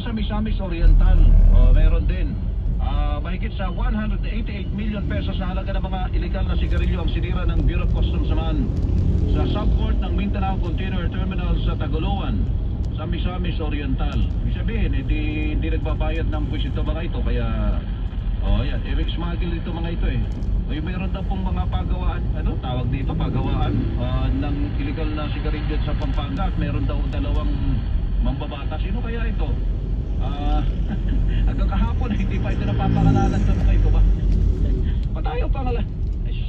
sa Misamis Oriental, meron din. Mahigit sa 188 million pesos na halaga ng mga illegal na sigarilyo ang sinira ng Bureau of Customs naman sa subport ng Mindanao Container Terminal sa Tagoloan, sa Misamis Oriental. Ibig sabihin, hindi nagbabayad ng buwis ito mga ito, kaya yan, smuggle ito mga ito mayroon daw pong mga pagawaan, tawag dito, pagawaan ng illegal na sigarilyo sa Pampanga, at meron daw dalawang mambabata. Sino kaya ito? Hanggang kahapon hindi pa ito napapakalalan sa mga ito ba? Patayo pangalan.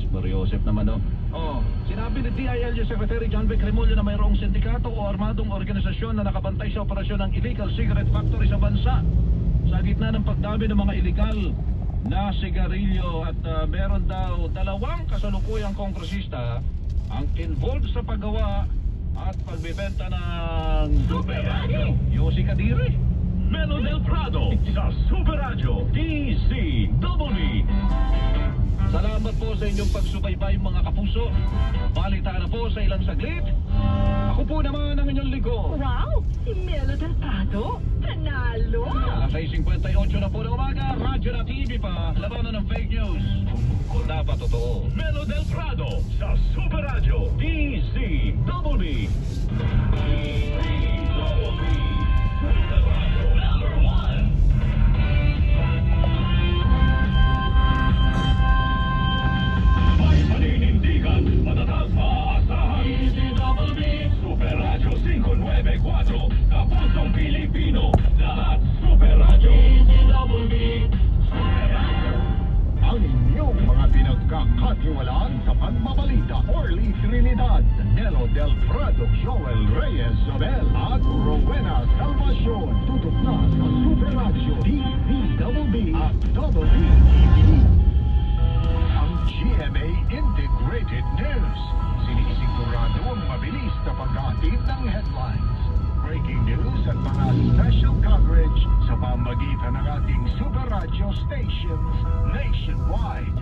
Mariosep naman sinabi ni DILG Secretary John Vic Remulyo na mayroong sindikato o armadong organisasyon na nakabantay sa operasyon ng illegal cigarette factory sa bansa sa gitna ng pagdami ng mga illegal na sigarilyo, at meron daw dalawang kasalukuyang kongresista ang involved sa paggawa at pagbebenta ng Super Radio Yossi Kadiri, Melo del Prado sa Super Radio DZBB. Salamat po sa inyong pagsubaybay mga kapuso. Balitaan na po sa ilang saglit. Ako po naman ang inyong lingkod. Wow! Si Melo del Prado, panalo! Alas 6:58 na po ng umaga, radyo na TV pa, labanan ng fake news. Kung dapat totoo. Melo del Prado sa Super Radio DZBB. May paninindigan, matatag maaasahan. DZBB, Super Radio 594, kapusong Pilipino, lahat Super Radio. DZBB, Super Radio. Ang inyong mga pinagkakatiwalaan sa pagbabalita, Orly Trinidad, Nelo del Prado, Joel Reyes Abel at Rowena Salvacion. Tutok na sa Super Radio DZBB at WTV. Ang GMA Integrated News, sinisigurado ang mabilis na paghatid ng headlines, breaking news at mga special coverage sa pamagitan ng ating Super Radio stations nationwide.